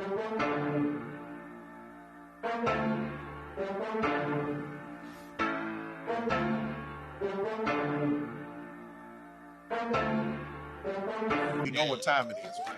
You know what time it is, man.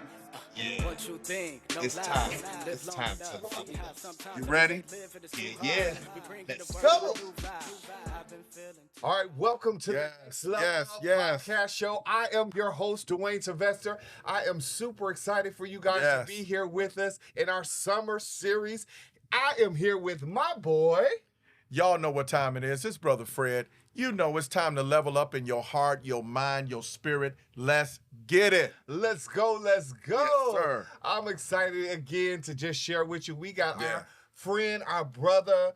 What you think? No It's lies, time. lies It's long time enough. to We have some time You to ready? live it is too Yeah. hard. We bring Let's the go. world a new vibe. I've been feeling too. All right, welcome to the Yes, Next Level yes, Up yes. Podcast Show. I am your host, Dwayne Sylvester. I am super excited for you guys to Yes. be here with us in our summer series. I am here with my boy. Y'all know what time it is. It's Brother Fred. You know it's time to level up in your heart, your mind, your spirit. Let's get it. Let's go, let's go. Yes, sir. I'm excited again to just share with you. We got Yeah. our friend, our brother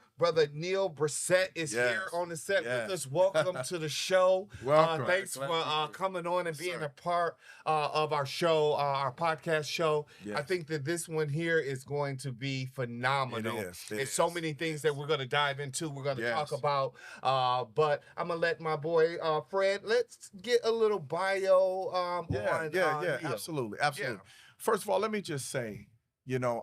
Neil Brissett is Yes. here on the set Yes. with us. Welcome to the show. Welcome. Thanks for coming on and being sir. a part of our show, our podcast show. Yes. I think that this one here is going to be phenomenal. It is. It It's so is. many things that we're going to dive into. We're going to Yes. talk about. But I'm going to let my boy Fred, let's get a little bio on Neil. Absolutely. Absolutely. Yeah. First of all, let me just say,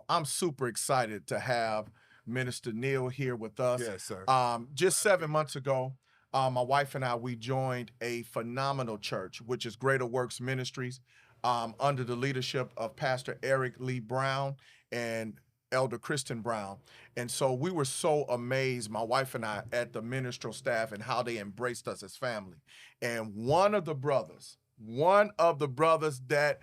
I'm super excited to have Minister Neil here with us. Yes, sir. Just 7 months ago, my wife and I, we joined a phenomenal church, which is Greater Works Ministries, under the leadership of Pastor Eric Lee Brown and Elder Kristen Brown. And so we were so amazed, my wife and I, at the ministerial staff and how they embraced us as family. And one of the brothers that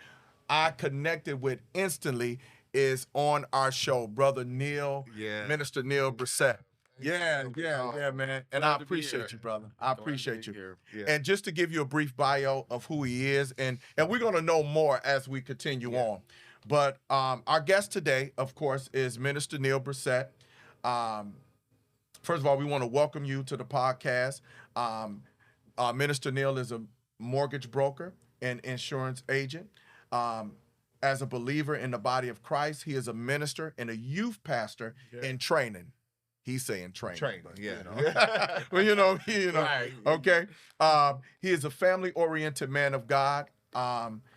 I connected with instantly is on our show, Brother Neil, Yeah. Minister Neil Brissett. Yeah, man. And I Glad to be appreciate here. you, brother. I appreciate you. Here. Yeah. And just to give you a brief bio of who he is, and we're going to know more as we continue on. But our guest today, of course, is Minister Neil Brissett. First of all, we want to welcome you to the podcast. Minister Neil is a mortgage broker and insurance agent. As a believer in the body of Christ, he is a minister and a youth pastor in training. He's saying training. But, Yeah. well, Right. okay. He is a family-oriented man of God.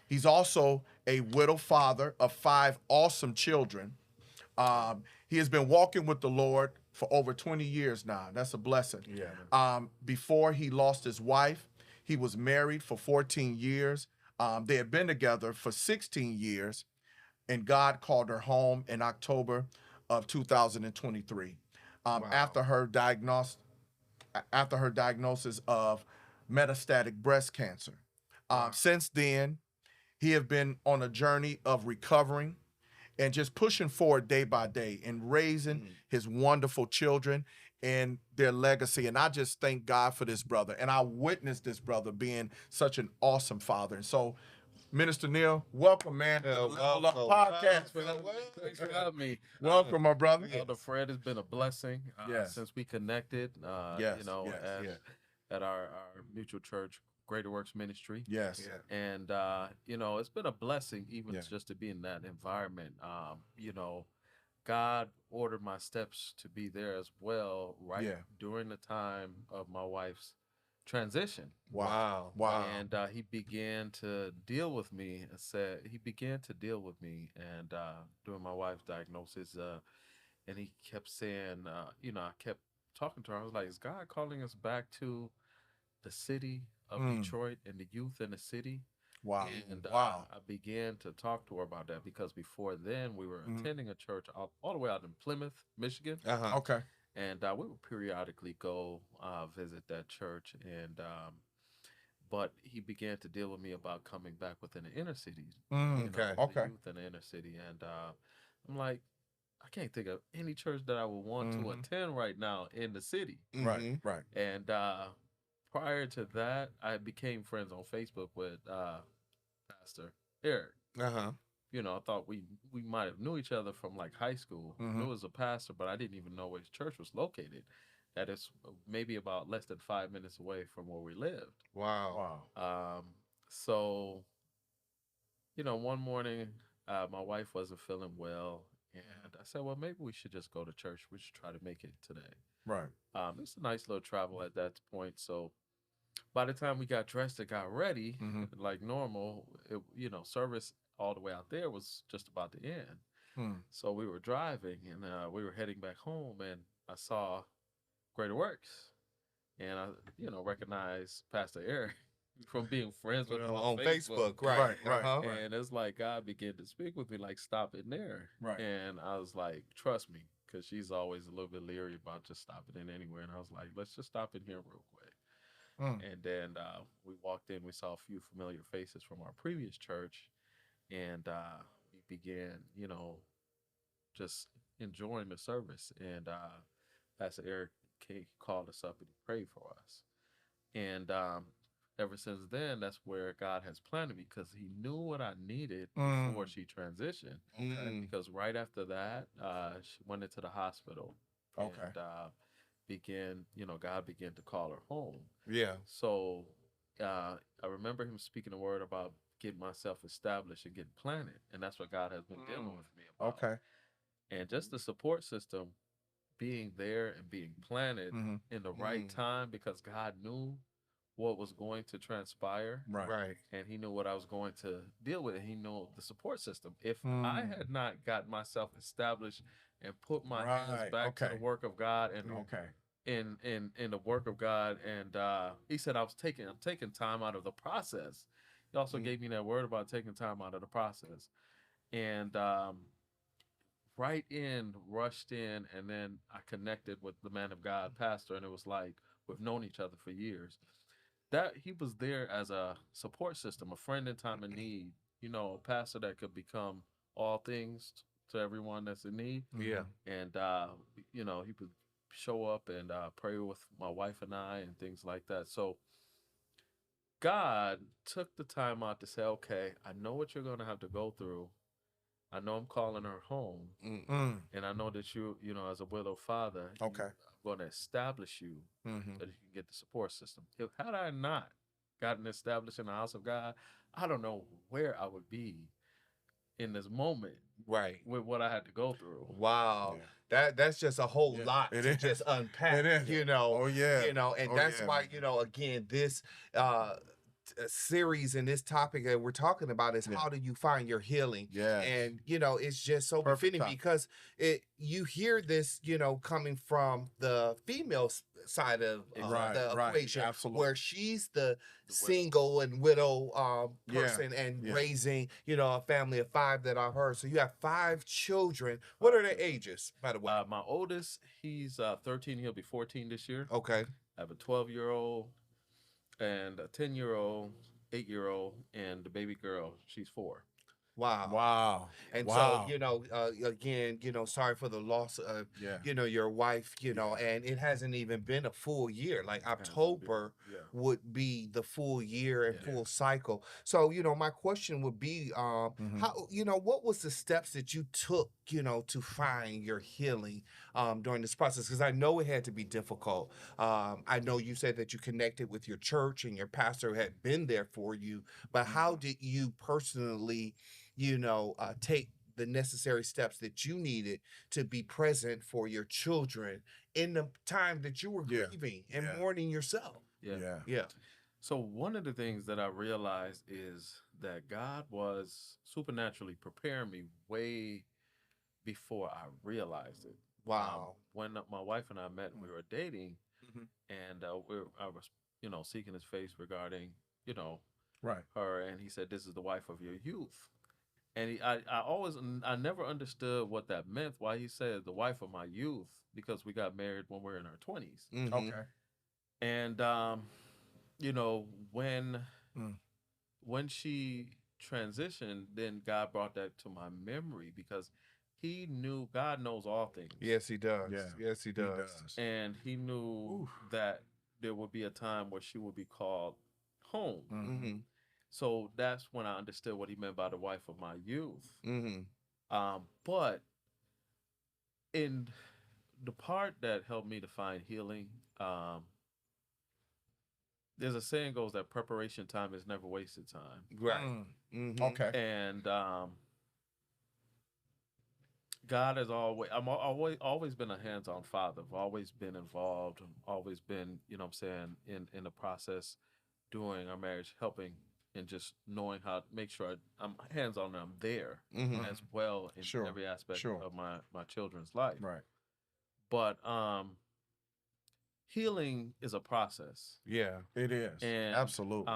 He's also a widow father of 5 awesome children. He has been walking with the Lord for over 20 years now. That's a blessing. Yeah. Before he lost his wife, he was married for 14 years. They had been together for 16 years, and God called her home in October of 2023 after her diagnosis of metastatic breast cancer. Since then, he has been on a journey of recovering and just pushing forward day by day and raising his wonderful children and their legacy. And I just thank God for this brother. And I witnessed this brother being such an awesome father. And so, Minister Neil, welcome, man. Yeah, Level Up welcome. Podcast. Thanks for having me. Welcome, my brother. Elder Fred has been a blessing Yes. since we connected. Yes, At our mutual church, Greater Works Ministry. Yes. Yeah. And it's been a blessing even Yeah. just to be in that environment. God ordered my steps to be there as well, right Yeah. during the time of my wife's transition. Wow. And he began to deal with me and during my wife's diagnosis, and he kept saying, I kept talking to her. I was like, is God calling us back to the city of Detroit and the youth in the city? Wow. And Wow. I began to talk to her about that because before then we were attending a church all the way out in Plymouth, Michigan. Okay. And we would periodically go visit that church. And but he began to deal with me about coming back within the inner cities. Okay. The youth in the inner city. And I'm like, I can't think of any church that I would want to attend right now in the city. Right. Right. And prior to that, I became friends on Facebook with Pastor Eric. Uh-huh. I thought we might have knew each other from like high school. I knew he was a pastor, but I didn't even know where his church was located. That is maybe about less than 5 minutes away from where we lived. Wow. So, one morning, my wife wasn't feeling well, and I said, well, maybe we should just go to church. We should try to make it today. Right. It's a nice little travel at that point. So by the time we got dressed and got ready, like normal, service all the way out there was just about to end. So we were driving, and we were heading back home, and I saw Greater Works, and I, recognized Pastor Eric from being friends with him On Facebook, right? Right, right. Uh-huh. And it's like God began to speak with me, like, stop in there. Right. And I was like, trust me, because she's always a little bit leery about just stopping in anywhere. And I was like, let's just stop in here real quick. And then we walked in, we saw a few familiar faces from our previous church. And we began, just enjoying the service. And Pastor Eric called us up and he prayed for us. And ever since then, that's where God has planted me, because he knew what I needed before she transitioned. Because right after that, she went into the hospital. Okay. And God began to call her home. Yeah. So I remember him speaking a word about getting myself established and getting planted. And that's what God has been dealing with me about. Okay. And just the support system, being there and being planted in the right time, because God knew what was going to transpire. Right. And he knew what I was going to deal with. And he knew the support system. If I had not got myself established and put my hands back to the work of God and in the work of God, and he said I'm taking time out of the process. He also gave me that word about taking time out of the process. And rushed in, and then I connected with the man of God, pastor, and it was like we've known each other for years. That he was there as a support system, a friend in time of need, a pastor that could become all things to everyone that's in need. Yeah. And he would show up and pray with my wife and I and things like that. So God took the time out to say, okay, I know what you're going to have to go through. I know I'm calling her home, and I know that you, as a widow father, I'm going to establish you so that you can get the support system. Had I not gotten established in the house of God, I don't know where I would be in this moment, right, with what I had to go through. Wow. That's just a whole lot to just unpack, Oh, yeah. And that's why, again, this series and this topic that we're talking about is how do you find your healing? Yeah. And, it's just so befitting because you hear this, coming from the female side of the equation, where she's the single and widow person and raising, a family of 5 that I heard. So you have 5 children. What are their ages, by the way? My oldest, he's 13. He'll be 14 this year. Okay. I have a 12-year-old and a 10-year-old, 8-year-old, and the baby girl, she's 4. Wow. And so, again, sorry for the loss of, your wife, and it hasn't even been a full year. Like October would be the full year and full cycle. So, my question would be, how, what was the steps that you took, to find your healing during this process? Because I know it had to be difficult. I know you said that you connected with your church and your pastor had been there for you, but how did you personally take the necessary steps that you needed to be present for your children in the time that you were grieving and mourning yourself? Yeah. So one of the things that I realized is that God was supernaturally preparing me way before I realized it. Wow. When my wife and I met, we were dating, and I was, seeking his face regarding, her, and he said, "This is the wife of your youth." And I never understood what that meant. Why he said the wife of my youth, because we got married when we were in our 20s. Okay. And when she transitioned, then God brought that to my memory, because he knew God knows all things. Yes, he does. Yeah. Yes, he does. And he knew that there would be a time where she would be called home. So that's when I understood what he meant by the wife of my youth. But in the part that helped me to find healing, there's a saying goes that preparation time is never wasted time. Right. Okay. And God has I've always been a hands-on father. I've always been involved. I've always been, in the process during our marriage, helping and just knowing how to make sure I'm hands on and I'm there Mhm. as well in Sure, every aspect sure. of my children's life. Right. But healing is a process. Yeah. It is. And Absolutely.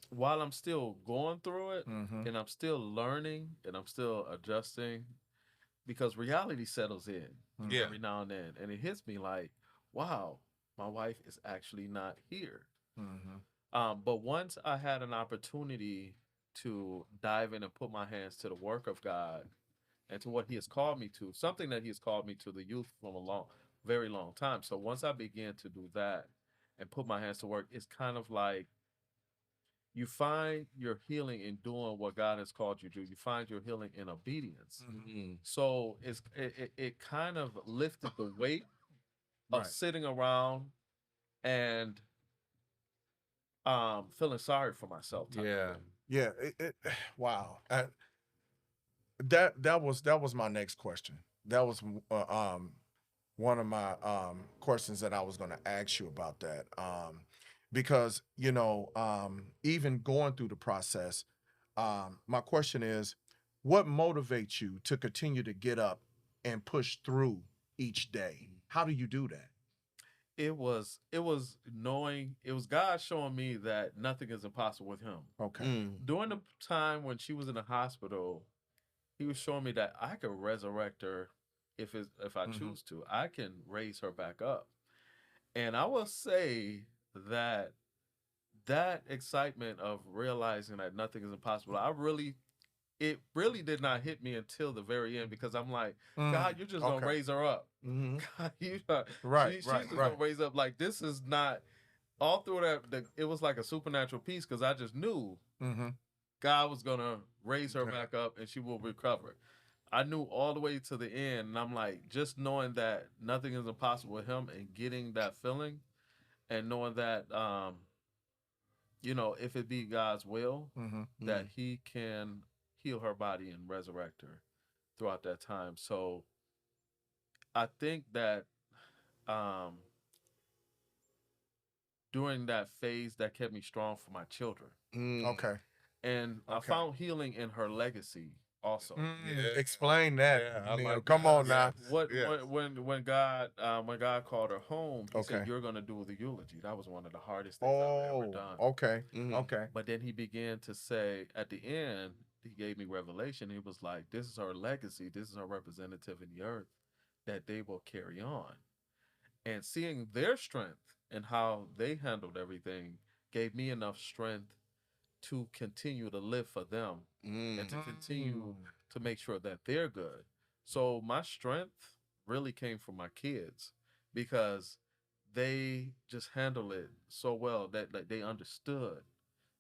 while I'm still going through it Mhm. and I'm still learning and I'm still adjusting, because reality settles in Yeah. every now and then, and it hits me like, wow, my wife is actually not here. Mhm. But once I had an opportunity to dive in and put my hands to the work of God and to what He has called me to, something that He has called me to the youth from a very long time. So once I began to do that and put my hands to work, it's kind of like you find your healing in doing what God has called you to do. You find your healing in obedience. Mhm. So it kind of lifted the weight of Right. sitting around and feeling sorry for myself. type of Yeah. thing. Yeah. Wow. That was my next question. That was one of my questions that I was going to ask you about that. Because even going through the process, my question is, what motivates you to continue to get up and push through each day? How do you do that? It was knowing, it was God showing me that nothing is impossible with Him. Okay. Mm. During the time when she was in the hospital, He was showing me that I could resurrect her if I Mhm. choose to. I can raise her back up. And I will say that that excitement of realizing that nothing is impossible, it really did not hit me until the very end, because I'm like, God, you're just gonna Okay. raise her up. Mhm. God, Right, she's right, just right. gonna raise up. Like, this is not all through it was like a supernatural peace, because I just knew Mm-hmm. God was gonna raise her Okay. back up and she will recover. I knew all the way to the end, and I'm like, just knowing that nothing is impossible with Him and getting that feeling, and knowing that if it be God's will, Mm-hmm. that He can heal her body and resurrect her throughout that time. So I think that um, during that phase, that kept me strong for my children, Mm. Okay. and I Okay. found healing in her legacy also. Yeah. Explain that. Yeah, I Neil. like Come that. on Yeah. now. Yes. When God called her home, He said, Okay. "You're gonna do the eulogy." That was one of the hardest things I've ever Oh, done. okay. Mhm. Okay. But then He began to say at the end, He gave me revelation. He was like, "This is her legacy. This is her representative in the earth that they will carry on." And seeing their strength and how they handled everything gave me enough strength to continue to live for them and to continue to make sure that they're good. So my strength really came from my kids, because they just handle it so well that like, they understood,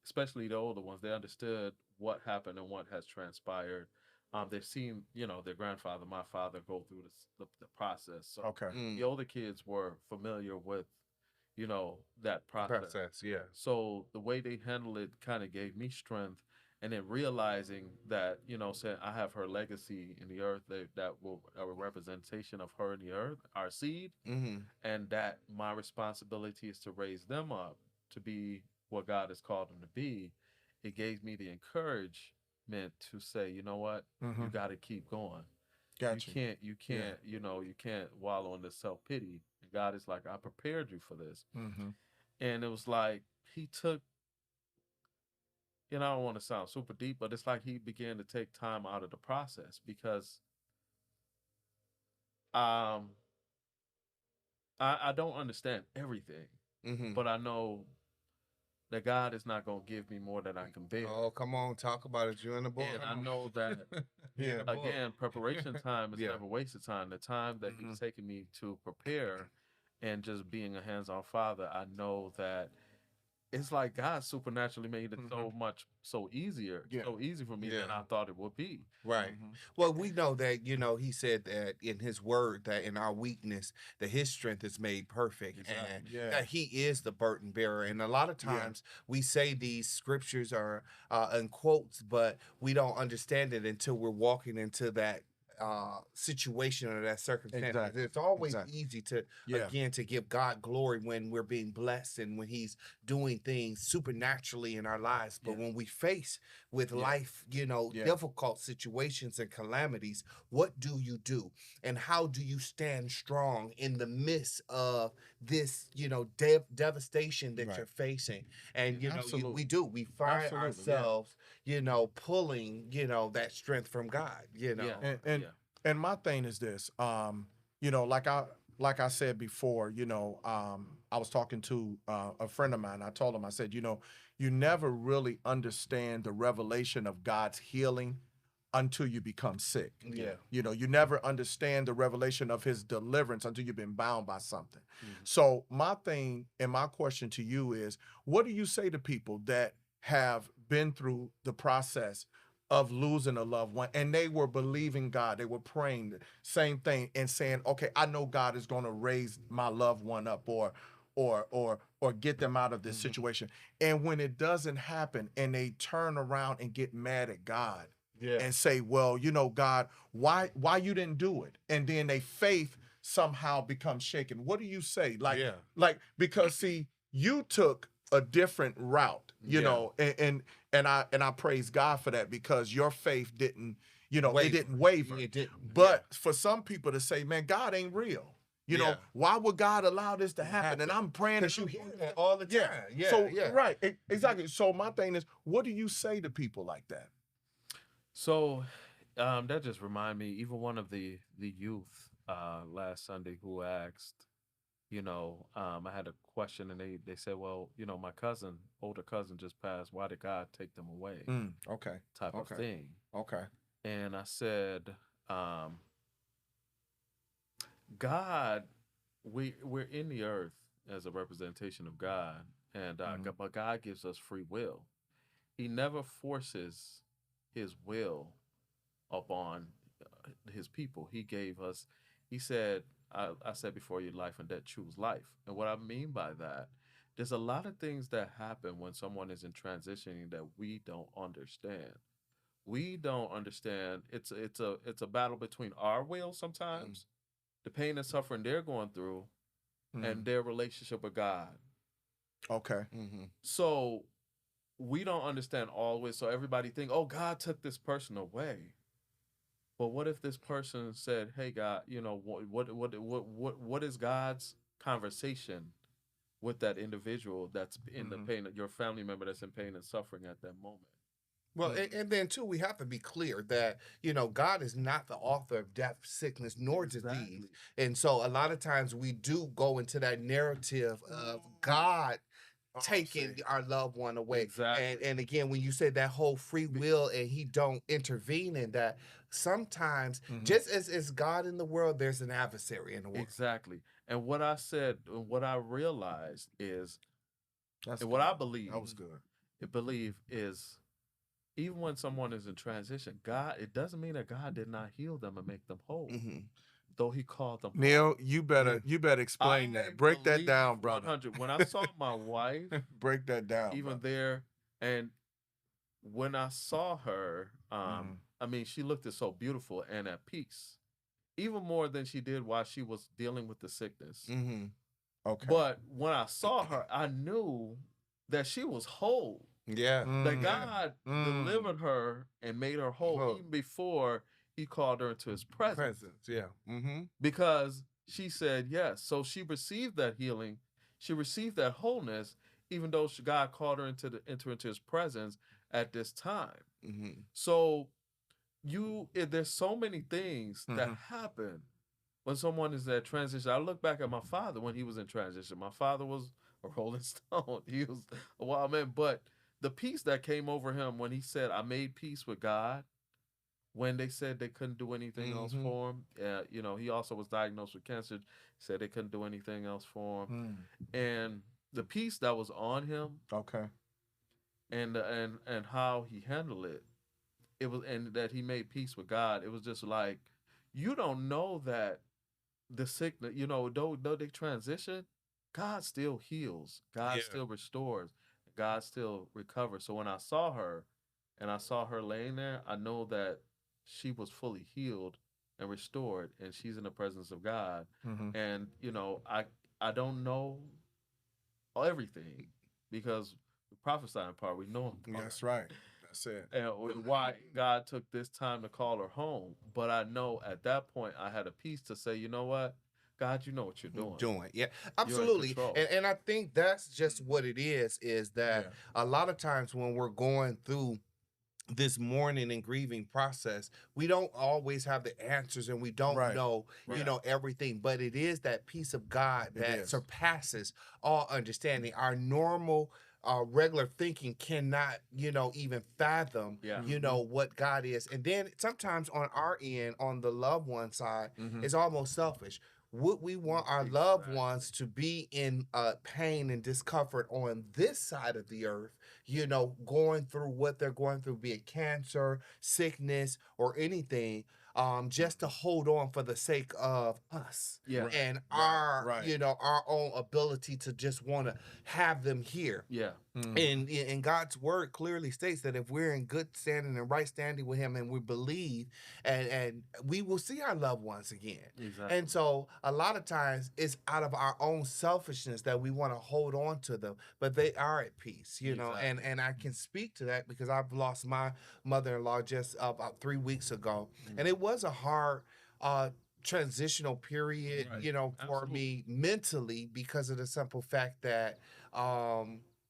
especially the older ones. They understood what happened and what has transpired. They've seen, their grandfather, my father, go through the process. So Okay. Mm. the older kids were familiar with, that process. Process. Yeah. So the way they handled it kind of gave me strength. And then realizing that, saying I have her legacy in the earth, that will a representation of her in the earth, our seed, Mm-hmm. and that my responsibility is to raise them up to be what God has called them to be. It gave me the encouragement to say, you know what, Mm-hmm. you got to keep going. Got you. You can't, you can't wallow in this self pity. God is like, I prepared you for this. Mm-hmm. And it was like He took, I don't want to sound super deep, but it's like He began to take time out of the process, because I don't understand everything, Mm-hmm. but I know that God is not going to give me more than I can bear. Oh, come on, talk about it. You in the book. And I know that, Yeah. again, preparation time is Yeah. never wasted time. The time that He's taking me to prepare and just being a hands-on father, I know that it's like God supernaturally made it so easy for me than Yeah. I thought it would be. Right. Well, we know that, He said that in His word, that in our weakness, that His strength is made perfect. Exactly. And Yeah. that He is the burden bearer. And a lot of times we say these scriptures are in quotes, but we don't understand it until we're walking into that situation or that circumstance. Exactly. It's always Exactly. easy to Yeah. again to give God glory when we're being blessed and when He's doing things supernaturally in our lives. But when we face with life, difficult situations and calamities, what do you do? And how do you stand strong in the midst of this, devastation that you're facing? And Absolutely. we find Absolutely, yeah. ourselves, pulling, that strength from God, And my thing is this, like I said before, I was talking to a friend of mine. I told him, I said, you never really understand the revelation of God's healing until you become sick. Yeah. You never understand the revelation of His deliverance until you've been bound by something. So my thing and my question to you is, what do you say to people that have been through the process of losing a loved one and they were believing God, they were praying the same thing and saying, okay, I know God is going to raise my loved one up or get them out of this situation. And when it doesn't happen and they turn around and get mad at God and say, well, God, why you didn't do it? And then their faith somehow becomes shaken. What do you say? Because see, you took a different route, and I praise God for that, because your faith didn't, it didn't waver. It didn't. But for some people to say, man, God ain't real. Why would God allow this to happen? And I'm praying Because you hear that all the time. Right, exactly. So my thing is, what do you say to people like that? So that just reminded me, even one of the youth last Sunday who asked, I had a question, and they said, well, my older cousin just passed. Why did God take them away? Okay. Type of thing. Okay. And I said, God, we're in the earth as a representation of God, and but God gives us free will. He never forces His will upon His people. He gave us. He said, I said before, you life and death, choose life. And what I mean by that, there's a lot of things that happen when someone is in transitioning that we don't understand. We don't understand. It's a battle between our will sometimes, the pain and suffering they're going through, and their relationship with God. Okay. So we don't understand always. So everybody think, oh, God took this person away. But what if this person said, "Hey, God, what is God's conversation with that individual that's in the pain, your family member that's in pain and suffering at that moment?" Well, and then too, we have to be clear that God is not the author of death, sickness, nor disease, and so a lot of times we do go into that narrative of God taking our loved one away. Exactly. And again, when you said that whole free will and He don't intervene in that, sometimes just as God in the world, there's an adversary in the world. Exactly. And what I said, what I realized is, That's and good. what I believe, That was good. is, even when someone is in transition, God, it doesn't mean that God did not heal them and make them whole. Though He called them. Neil, you better explain that. Break that down, brother. 100. When I saw my wife, break that down. even brother. there, and when I saw her, I mean, she looked so beautiful and at peace, even more than she did while she was dealing with the sickness. Okay. But when I saw her, I knew that she was whole. Yeah. That God delivered her and made her whole even before He called her into His presence. Because she said yes. So she received that healing. She received that wholeness, even though God called her enter into His presence at this time. So there's so many things that happen when someone is at transition. I look back at my father when he was in transition. My father was a Rolling Stone. He was a wild man. But the peace that came over him when he said, I made peace with God, when they said they couldn't do anything else for him. He also was diagnosed with cancer, said they couldn't do anything else for him. And the peace that was on him, and how he handled it was, and that he made peace with God. It was just like, you don't know that the sickness, though they transition, God still heals. God still restores. God still recovers. So when I saw her, and I saw her laying there, I know that she was fully healed and restored, and she's in the presence of God. Mhm. And I don't know everything because the prophesying part we know in part. That's right. That's it. And why God took this time to call her home. But I know at that point I had a peace to say, you know what, God, you know what you're doing. Yeah, absolutely. control. And I think that's just what it is that a lot of times when we're going through this mourning and grieving process, we don't always have the answers and we don't Right. know, Right. Everything, but it is that peace of God It that is. surpasses all understanding. Our normal regular thinking cannot, even fathom, Yeah. what God is. And then sometimes on our end, on the loved one side, Mhm. it's almost selfish. Would we want our loved ones to be in pain and discomfort on this side of the earth, going through what they're going through, be it cancer, sickness, or anything, just to hold on for the sake of us Yeah. and Right. our own ability to just want to have them here. Yeah. And God's word clearly states that if we're in good standing and right standing with him and we believe and we will see our loved ones again. Exactly. And so a lot of times it's out of our own selfishness that we want to hold on to them, but they are at peace, Exactly. and I can speak to that because I've lost my mother-in-law just about 3 weeks ago. And it was a hard transitional period, Right. for Absolutely. me mentally because of the simple fact that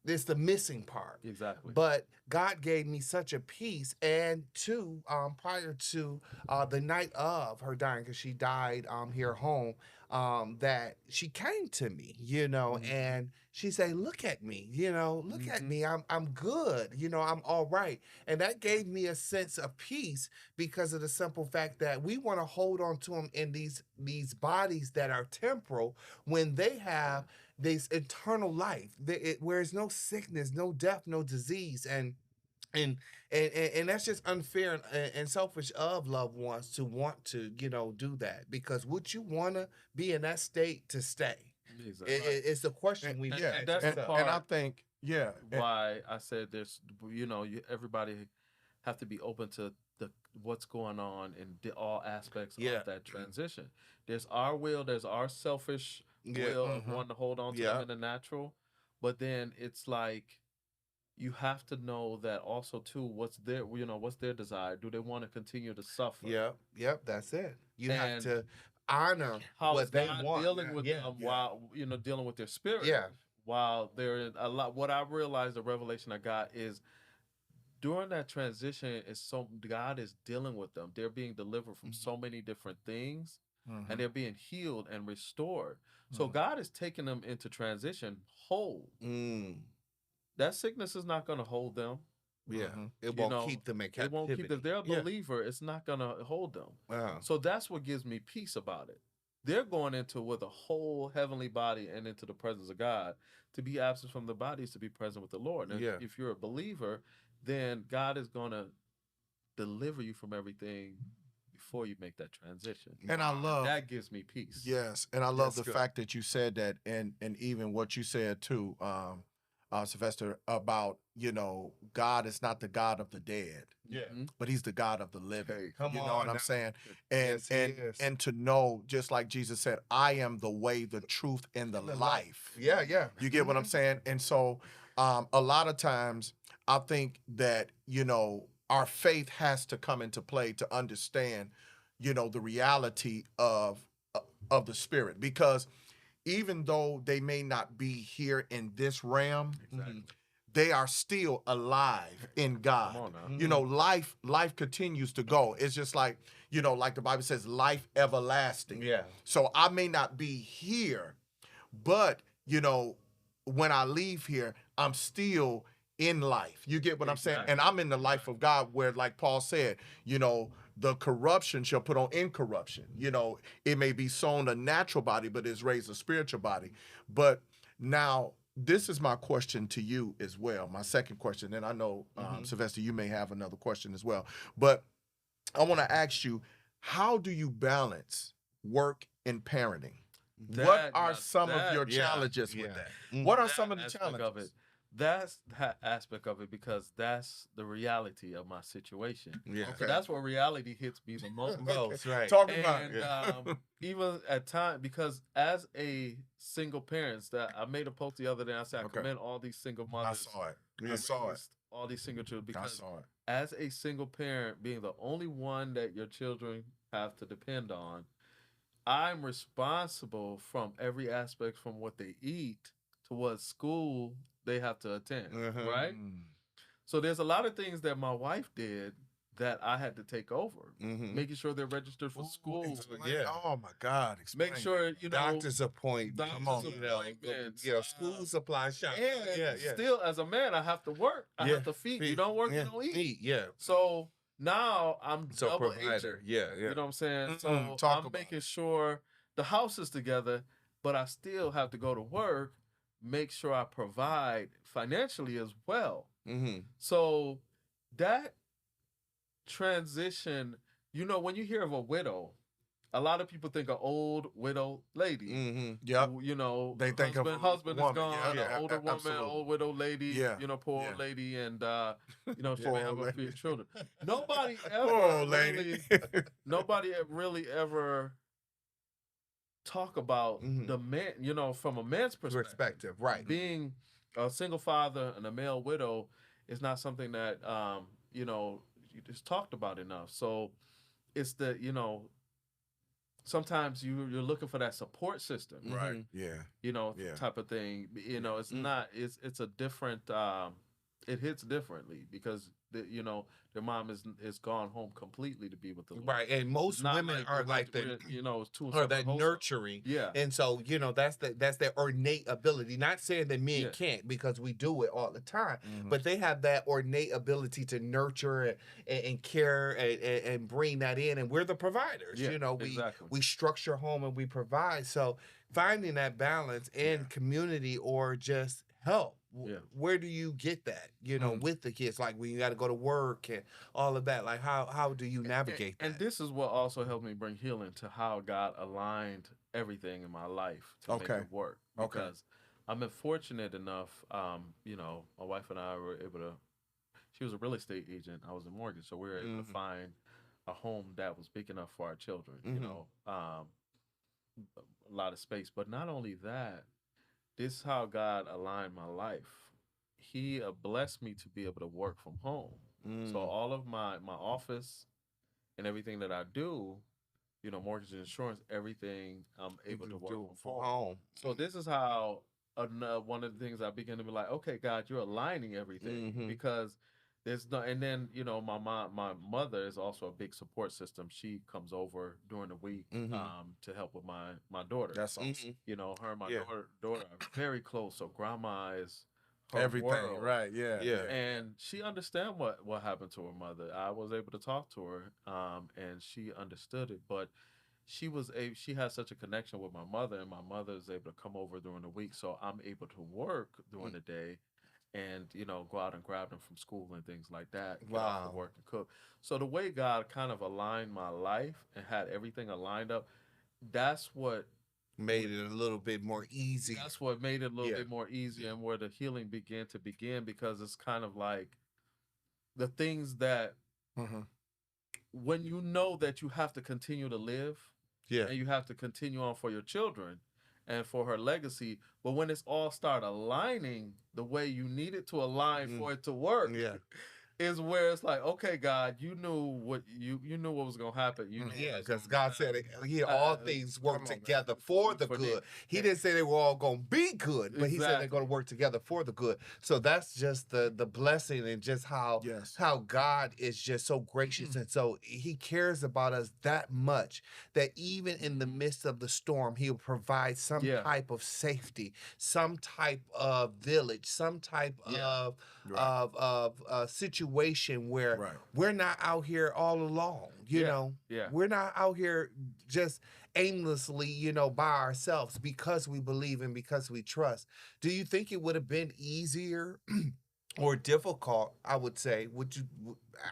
it's the missing part. Exactly. But God gave me such a peace, and two, prior to the night of her dying, because she died here at home, that she came to me, and she said, "Look at me, look at me. I'm good, I'm all right." And that gave me a sense of peace because of the simple fact that we want to hold on to them in these bodies that are temporal when they have this eternal life, where there's no sickness, no death, no disease, and that's just unfair and selfish of loved ones to want to do that, because would you want to be in that state to stay? Exactly. It's the question we Yeah, and that's and, the and I part think why I said there's, everybody have to be open to what's going on in all aspects Yeah. of that transition. There's our will, there's our selfish Yeah. will of wanting to hold on to them in the natural, but then it's like you have to know that also too, what's their desire? Do they want to continue to suffer? Yep, that's it. You have And to honor How what is they God want. dealing with Yeah, them yeah. while dealing with their spirit? Yeah. While they're in a lot. What I realized, the revelation I got is during that transition is God is dealing with them. They're being delivered from so many different things, and they're being healed and restored. So God is taking them into transition whole. That sickness is not going to hold them. Yeah. It You won't know, keep them in It captivity. won't keep. If they're a Yeah. believer, it's not going to hold them. Uh-huh. So that's what gives me peace about it. They're going into with a whole heavenly body and into the presence of God. To be absent from the body is to be present with the Lord. And Yeah. if you're a believer, then God is going to deliver you from everything before you make that transition. And I love That gives me peace. Yes, and I love That's the good. fact that you said that, and even what you said too, Sylvester, about God is not the God of the dead, Mhm. but He's the God of the living. Hey, come you know on what I'm now. saying? And Yes, He is. and to know, just like Jesus said, I am the way, the truth, and the life. Yeah. You get what I'm saying? And so, a lot of times, I think that our faith has to come into play to understand, the reality of the spirit, because even though they may not be here in this realm, they are still alive in God. Come on now. Life continues to go. It's just like, like the Bible says, life everlasting. Yeah. So I may not be here, but when I leave here, I'm still in life. You get what I'm saying? Exactly. And I'm in the life of God, where, like Paul said, the corruption shall put on incorruption. It may be sown a natural body, but is raised a spiritual body. But now, this is my question to you as well. My second question, and I know, Sylvester, you may have another question as well. But I want to ask you, how do you balance work and parenting? What are some of your challenges with that? What are some of the aspect challenges? of it? that's that aspect of it because that's the reality of my situation. Yeah. So that's where reality hits me the most. Most, right. Talk about And it. even at time, because as a single parents, that I made a post the other day, I said I Okay. commend all these single I mothers. saw it. that I saw it. raised all these single children I because saw it. as a single parent, being the only one that your children have to depend on, I'm responsible from every aspect from what they eat to what school they have to attend, right? Mm. So there's a lot of things that my wife did that I had to take over, Mhm. making sure they're registered for Ooh, school, explain- yeah. Oh my God. Explain. make sure you know Doctor's appointment. doctor's on. appointments, School supply shop. and still as a man I have to work. I Yeah, have to feed. You feed, don't work, yeah, you don't eat. Eat, yeah. So now I'm So double provider. aging. Yeah, yeah. You know what I'm saying? Mm-mm, So talk I'm about making sure the house is together, but I still have to go to work, make sure I provide financially as well. Mm-hmm. So that transition, you know, when you hear of a widow, a lot of people think an old widow lady. Mm-hmm. Yep. You know, They think of a husband woman. is gone, Yeah, an yeah, older woman, absolutely. old widow lady, Yeah, you know, poor old yeah. lady, and you know, she Poor may have old a few lady. children. Nobody ever Poor old lady. nobody really ever talk about Mhm. the man, you know, from a man's perspective. Right. Being a single father and a male widow is not something that you know, you just talked about enough. So it's the, you know, sometimes you're looking for that support system, Right. Mhm. Yeah. you know, Yeah. type of thing. You know, it's Mm. not, it's a different it hits differently because you know, their mom is gone home completely to be with the Lord. Right. And most Not women are we're- like we're, the you know, it's two or separate that households. nurturing. Yeah. And so, you know, that's their innate ability. Not saying that men Yeah. can't because we do it all the time, Mhm. but they have that innate ability to nurture and care and bring that in. And we're the providers. Yeah, You know, exactly. we structure home and we provide. So finding that balance in Yeah. community or just help. Yeah. Where do you get that? You know, Mm. with the kids, like when you got to go to work and all of that. Like how do you navigate And that? this is what also helped me bring healing to how God aligned everything in my life to make Okay. it work. Okay. Because I've been fortunate enough, you know, my wife and I were able to, she was a real estate agent, I was a mortgage, so we were able to Mhm. find a home that was big enough for our children, you Mhm. know, a lot of space. But not only that, this is how God aligned my life. He blessed me to be able to work from home. So Mm. all of my office and everything that I do, you know, mortgage and insurance, everything I'm able to work do from from home. home. So this is how one of the things I began to be like, okay, God, you're aligning everything Mhm. because there's no. And then you know, my mother is also a big support system. She comes over during the week Mhm. to help with my daughter. That's awesome. Mhm. You know, her and my Yeah. daughter are very close. So grandma is her Everything. world. Right. Yeah. Yeah. And she understand what happened to her mother. I was able to talk to her, and she understood it. But she has such a connection with my mother, and my mother is able to come over during the week, so I'm able to work during the day, and you know, go out and grab them from school and things like that. Get off Wow. to work and cook. So the way God kind of aligned my life and had everything aligned up, that's what Made it a little bit more easy. that's what made it a little Yeah. bit more easier and where the healing began to begin because it's kind of like the things that Mm-hmm. when you know that you have to continue to live Yeah. and you have to continue on for your children and for her legacy, but when it's all start aligning the way you need it to align for it to work, Yeah. is where it's like, okay, God, you knew what you knew what was gonna happen. You knew what Yeah, was because gonna God said happen. all things work come on, man. together for the For the- good. He didn't say they were all going to be good, but he said they're Exactly. going to work together for the good. So that's just the blessing and just how Yes. how God is just so gracious and so he cares about us that much that even in the midst of the storm, he'll provide some Yeah. type of safety, some type of village, some type Yeah. Right. of situation where Right. we're not out here all alone, you Yeah, know. yeah. We're not out here just aimlessly, you know, by ourselves because we believe and because we trust. Do you think it would have been easier or difficult? I would say,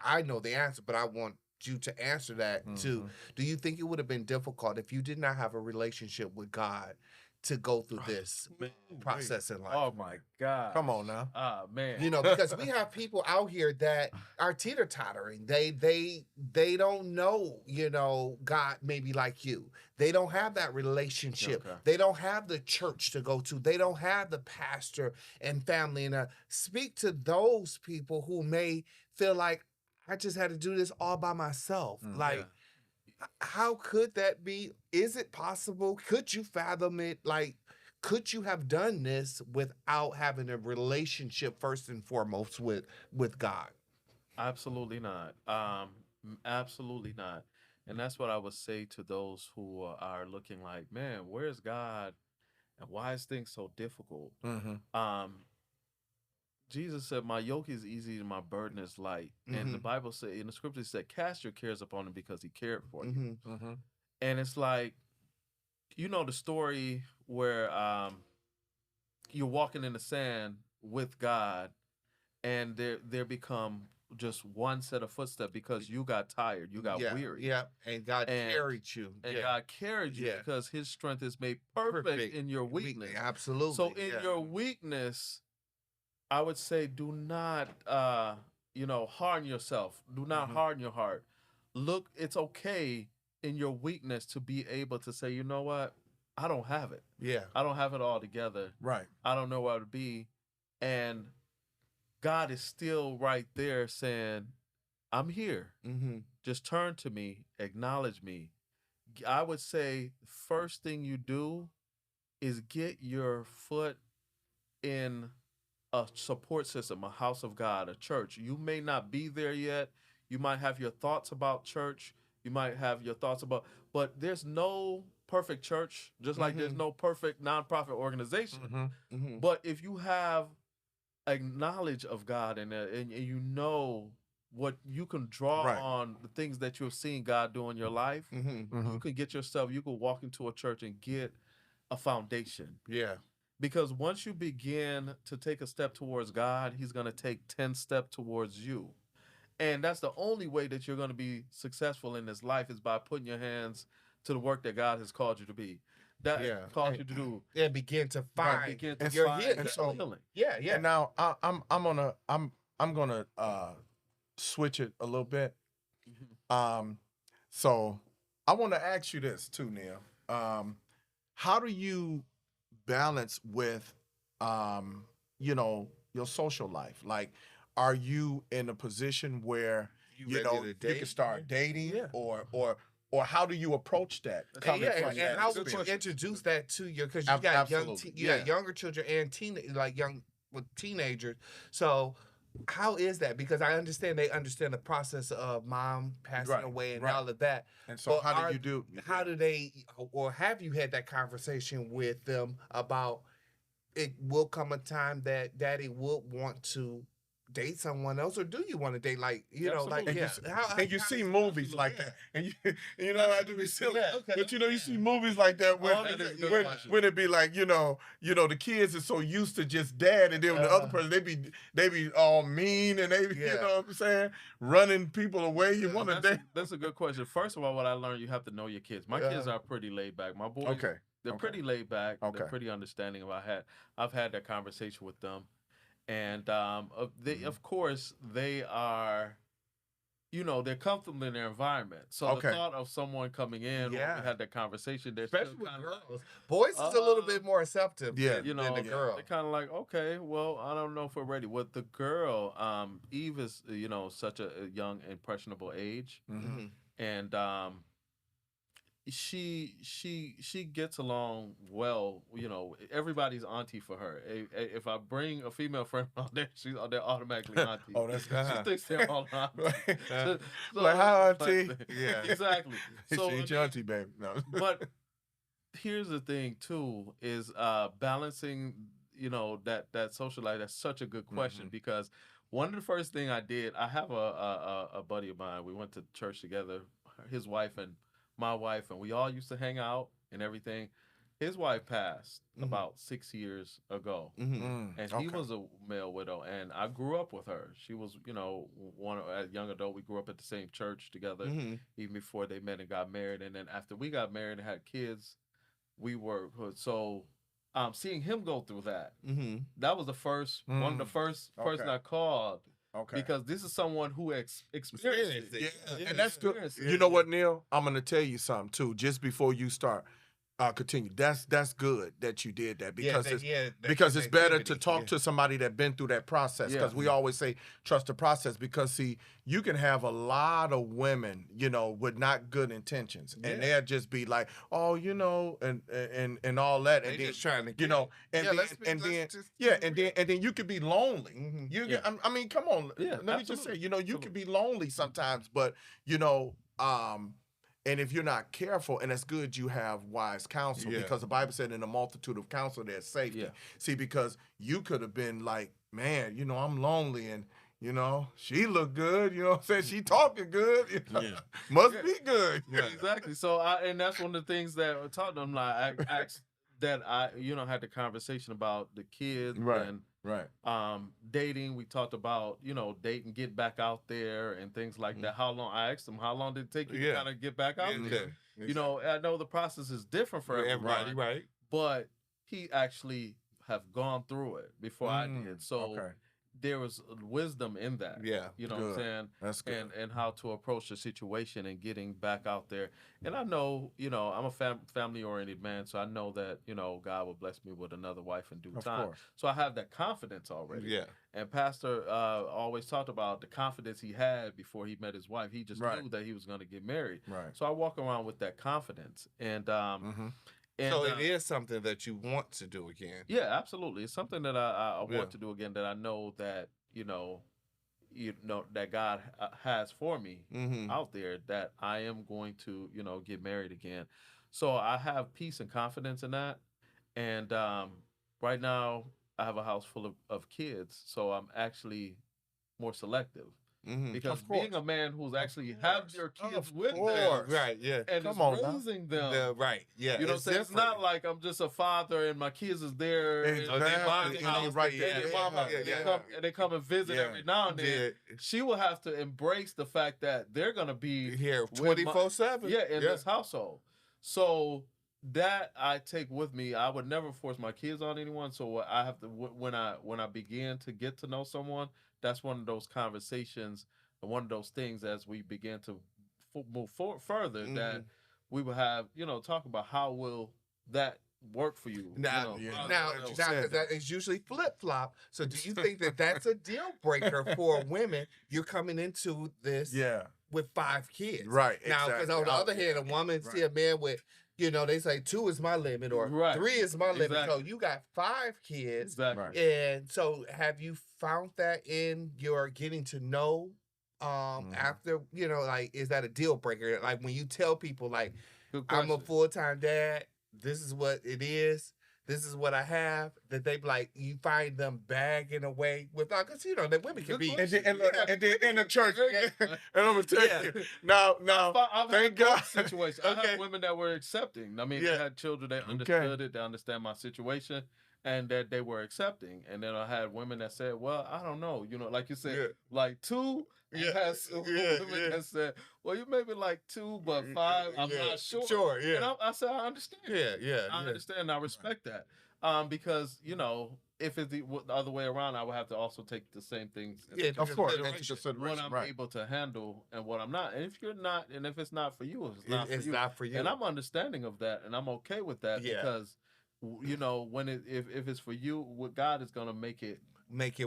I know the answer, but I want you to answer that too. Mhm. Do you think it would have been difficult if you did not have a relationship with God to go through this Man, process in life. Oh my God. Come on now. Ah, man. You know, because we have people out here that are teeter-tottering. They don't know, you know, God maybe like you. They don't have that relationship. Okay. They don't have the church to go to. They don't have the pastor and family. And speak to those people who may feel like, I just had to do this all by myself. Like, how could that be? Is it possible? Could you fathom it? Like, could you have done this without having a relationship first and foremost with God? Absolutely not. Absolutely not. And that's what I would say to those who are looking like, man, where's God, and why is things so difficult? Jesus said, "My yoke is easy and my burden is light." And the Bible said, in the scripture, said, "Cast your cares upon him because he cared for you." And it's like, you know, the story where you're walking in the sand with God, and there become just one set of footsteps because you got tired, you got weary. Yeah, and God carried you. And God carried you because his strength is made perfect in your weakness. Absolutely. So in your weakness, I would say, do not, harden yourself. Do not harden your heart. Look, it's okay in your weakness to be able to say, you know what? I don't have it. Yeah. I don't have it all together. Right. I don't know where to be. And God is still right there saying, I'm here. Just turn to me, acknowledge me. I would say first thing you do is get your foot in a support system, a house of God, a church. You may not be there yet. You might have your thoughts about church. You might have your thoughts about, but there's no perfect church, just like there's no perfect nonprofit organization. But if you have a knowledge of God and you know what you can draw on, the things that you've seen God do in your life, you can get yourself, you can walk into a church and get a foundation. Yeah. Because once you begin to take a step towards God, he's going to take 10 steps towards you. And that's the only way that you're going to be successful in this life, is by putting your hands to the work that God has called you to be. That called you to do. Yeah, begin to find your healing. Yeah. And now I'm gonna switch it a little bit. So I want to ask you this too, Neil. How do you balance with your social life? Like, are you in a position where you can start dating, or how do you approach that? And how would you introduce that to your, because you got younger children and teenagers. So how is that? Because I understand they understand the process of mom passing away and all of that. And so how do they, or have you had that conversation with them about, it will come a time that daddy will want to date someone else, or do you want to date, like, and you see movies like that, and you know, I do be silly, but you see movies like that when it be like, the kids are so used to just dad, and then the other person, they be all mean, and they you know what I'm saying, running people away. You want to date? That's a good question. First of all, what I learned, you have to know your kids. My kids are pretty laid back. My boys, they're pretty laid back. They're pretty understanding. I've had that conversation with them. And of course, they are, they're comfortable in their environment. So the thought of someone coming in, when we had that conversation, especially with girls, boys is a little bit more accepting than the girl. They're kind of like, okay, well, I don't know if we're ready. With the girl, Eve is, such a young, impressionable age, and she gets along well. Everybody's auntie for her. If I bring a female friend on there, they're automatically auntie. Oh, that's good. She thinks they're all auntie. Like, hi, auntie. Exactly. So she ain't your auntie, babe. No. But here's the thing too, is balancing. That social life. That's such a good question, because one of the first thing I did, I have a buddy of mine. We went to church together. His wife and my wife, and we all used to hang out and everything. His wife passed about 6 years ago, and he was a male widow, and I grew up with her. She was, as a young adult, we grew up at the same church together, even before they met and got married. And then after we got married and had kids, we were so seeing him go through that. Mm-hmm. That was the first one of the first person I called. Okay. Because this is someone who experienced it. Yeah. And that's good. You know what, Neil? I'm gonna tell you something too. Just before you start, continue. That's good that you did that because it's better to talk to somebody that been through that process. Because we always say trust the process. Because see, you can have a lot of women, with not good intentions, and they'll just be like, oh, and all that, and then just trying to, and then you could be lonely. Mm-hmm. I mean, come on. Let me just say, you could be lonely sometimes, but and if you're not careful, and it's good you have wise counsel, because the Bible said in a multitude of counsel there's safety. Yeah. See, because you could have been like, man, I'm lonely, and she look good, what I'm saying? She talking good, must be good. Yeah, exactly. So and that's one of the things that I taught them. Like I asked that I had the conversation about the kids and dating. We talked about dating, get back out there and things like that. How long? I asked them, how long did it take you to kind of get back out there? I know the process is different for everybody, right? But he actually have gone through it before I did. So there was wisdom in that. Yeah. You know what I'm saying? That's good. And how to approach the situation and getting back out there. And I know, I'm a family-oriented man, so I know that, God will bless me with another wife in due time. Course. So I have that confidence already. Yeah. And Pastor always talked about the confidence he had before he met his wife. He just knew that he was going to get married. Right. So I walk around with that confidence. And so it is something that you want to do again. Yeah, absolutely. It's something that I want to do again, that I know that, that God has for me out there, that I am going to, get married again. So I have peace and confidence in that. And right now I have a house full of kids, so I'm actually more selective. Because being a man who's actually have your kids with them, right? Yeah, and raising them, right? Yeah, you know what I'm saying? It's not like I'm just a father and my kids is there, and they come and visit every now and then. She will have to embrace the fact that they're gonna be here 24/7. In this household. So that I take with me. I would never force my kids on anyone. So I have to when I begin to get to know someone. That's one of those conversations and one of those things as we begin to move further that we will have, talk about how will that work for you. Now, that is usually flip-flop. So do you think that that's a deal breaker for women? You're coming into this with 5 kids. Right. Now, because on the other hand, a woman see a man with, they say 2 is my limit or 3 is my limit. So you got 5 kids. Exactly. And so have you found that in your getting to know after, is that a deal breaker? Like when you tell people like, I'm a full-time dad, this is what it is. This is what I have. That they like, you find them bagging away without, because that women can be. And then in the church, and I'm gonna tell you now. I've thank God. Situation. I had women that were accepting. I mean, they had children that understood it. They understand my situation, and that they were accepting. And then I had women that said, "Well, I don't know. Like you said, like 2." Yes, women that said, "Well, you may be like 2, but 5, I'm not sure." Sure, yeah. And I said, "I understand." I understand. I respect that. Because if it's the other way around, I would have to also take the same things. Of course. What I'm able to handle and what I'm not. And if you're not, and if it's not for you, it's not for you. And I'm understanding of that, and I'm okay with that because when if it's for you, what God is gonna make it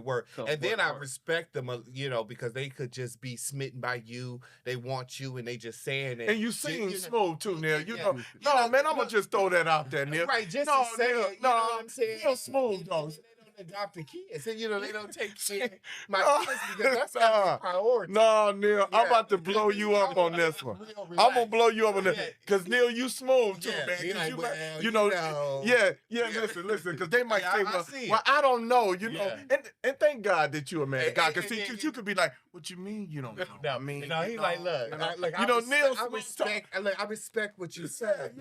work. And then I respect them, because they could just be smitten by you. They want you, and they just saying it. And you sing smooth too, Neil. No, man, I'm gonna just throw that out there, Neil. Right, just to say Neil, it, you know what I'm saying? Neil smooth, though. Adopt the kids, and they don't take my kids because that's not a priority. No, Neil, I'm about to blow you up on this one. I'm gonna blow you up on this because Neil, you smooth too, man. Listen, because they might say, well, I don't know, and thank God that you're a man, God, because you could be like, what you mean you don't know? I mean, he's like, look, Neil, I respect what you said.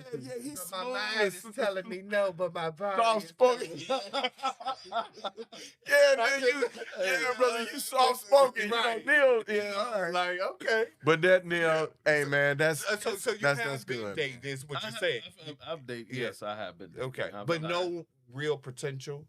He's my mind is telling me no, but my body. Yeah, then brother, you soft spoken. Right. You know, Neil. Yeah, all right. Like, okay. But that Neil, hey man, that's So you that's have been good. dating, is what I you're have- saying. I've dated. Yeah. Yes, I have been. Dating. Okay, I've- but I- no real potential.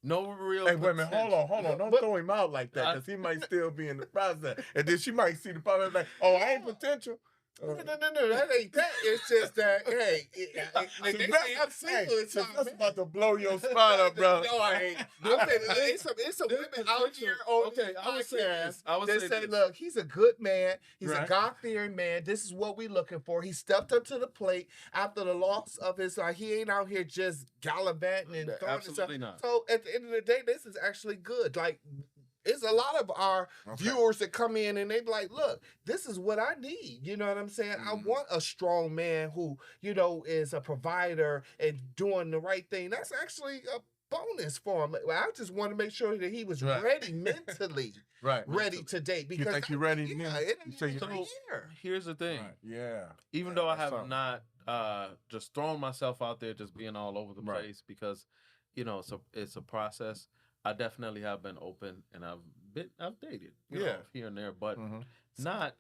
no real. Hey, wait a minute, hold potential. on. Don't But- throw him out like that, because he might still be in the process. And then she might see the problem like, oh, I ain't potential. No, that ain't that. It's just that, hey, they say I'm single. It's That's fine, man. about to blow your spot up, brother. No, I ain't. I'm saying, it's some women out here on Okay, I would say this. I would that say say, this. look, he's a good man. He's a Right. God-fearing man. This is what we looking for. He stepped up to the plate after the loss of his. He ain't out here just gallivanting and throwing Absolutely himself. not. So at the end of the day, this is actually good. Like, it's a lot of our viewers that come in and they be like, look, this is what I need. You know what I'm saying? I want a strong man who, is a provider and doing the right thing. That's actually a bonus for him. I just want to make sure that he was Right. ready mentally, Right. ready to date. Because think you're ready, Yeah, Neil? it You ain't say even you're a year. Here's the thing. Right. Yeah. Even though I that's have something. not just thrown myself out there, just being all over the Right. place, because it's a process. I definitely have been open, and I've dated, here and there, but Mhm. not.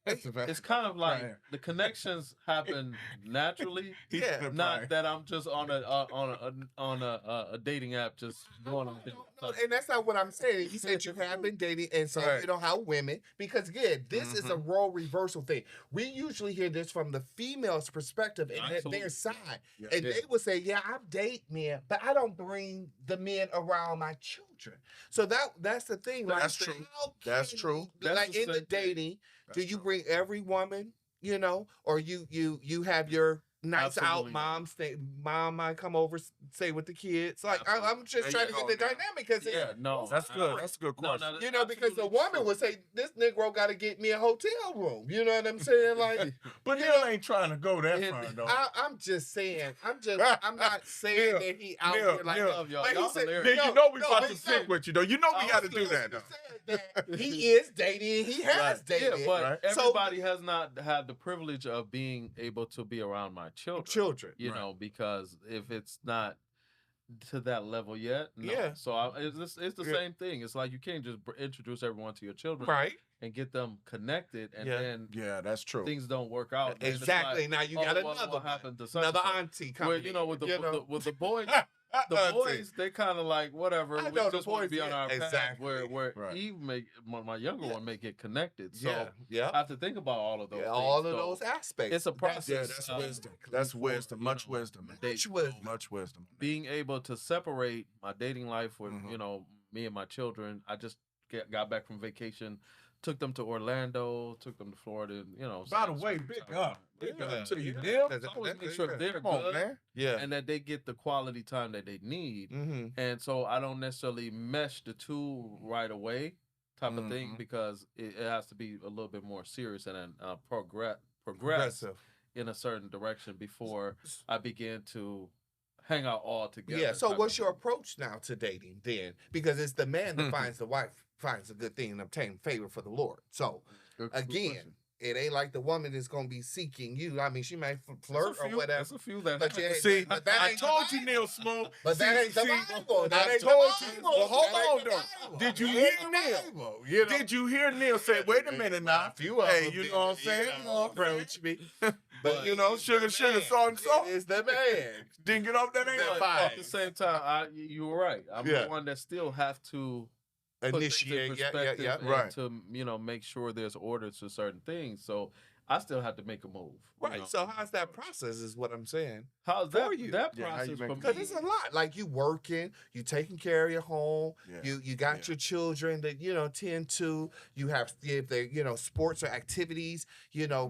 That's a fact. It's kind of like Right. the connections happen naturally. Yeah. Not that I'm just on a dating app just going on. No, and that's not what I'm saying. You said you have been dating, and so Right. how women, because again, this is a role reversal thing. We usually hear this from the female's perspective and Absolutely. their side, Yeah. and they would say, "Yeah, I date men, but I don't bring the men around my children." So that's the thing. Like, That's true. how That's can true. That's like the in the same thing. dating, That's do you true. bring every woman? Or you have your nights out, Absolutely not. mom might come over, stay with the kids. Like I'm just There trying you to go, get the now. dynamic because Yeah, no, That's good. That's a good No, question. no, because the absolutely woman true. would say this Negro got to get me a hotel room. You know what I'm saying? Like, But Neil ain't trying to go that Yeah, far, though. I'm just saying. I'm not saying Neil, that he out Neil, here like. Neil. Love y'all. But he Y'all said- hilarious. Then you know we no, about but to he stick said- with you, though. You know we I got to was do gonna that, though. That he is dating. He has Right. dated. Yeah, but Right. everybody has not had the privilege of being able to be around my children. Children. You Right. know, because if it's not to that level yet, no. Yeah. So it's the Yeah. same thing. It's like you can't just introduce everyone to your children Right. and get them connected, and Yeah. then Yeah, that's true. things don't work out. Then it's Exactly. like, Now you oh, got well, another what one. happened to such and Another such? auntie Where, coming. with the you know? with the boys. The boys, they kind of like whatever. I We know, the just want to boys, be on yeah, our path. exactly. Where Right. Eve my younger one may get connected. So yeah. I have to think about all of those. Yeah, things. all of So those aspects. It's a process. Yeah, that's wisdom. That's wisdom. Much wisdom. man. Much wisdom. Much wisdom. Being able to separate my dating life with Mhm. me and my children. I just got back from vacation. Took them to Orlando. Took them to Florida. By the way, big up. Big up to you, Neil. I always make sure they're Come on, good man. Yeah. and that they get the quality time that they need. Mm-hmm. And so I don't necessarily mesh the two right away, type of thing, Mhm. because it has to be a little bit more serious and progress in a certain direction before I begin to hang out all together. Yeah. So type what's of your thing. approach now to dating then? Because it's the man that finds the wife, finds a good thing and obtain favor for the Lord. So Good again, question. it ain't like the woman that's gonna be seeking you. I mean, she may flirt There's a or few- whatever. There's a few that But you ain't- See, but that I ain't the told you, Bible. Neil Smooth. But that ain't the See, Bible. That I ain't the told you. Bible. Well, hold That ain't on, the though. Bible. Did you That hear ain't the Neil? Bible, you know? Did you hear Neil say, wait a minute now? A few of Hey, them you did, know what I'm saying? you know, approach me. But, you know, sugar, salt, and salt. It's the man. Didn't get off that ain't That no fine. At the same time, you were right. I'm Yeah. the one that still have to put things in Initiate. Yeah, perspective yeah. and Right. to make sure there's order to certain things. So I still have to make a move. you Right. know. So how's that process? Is what I'm saying. how's for that you? that Yeah, how you process make for it- Because me? it's a lot. Like you working, you taking care of your home, Yeah. you got Yeah. your children that tend to. You have if they sports or activities,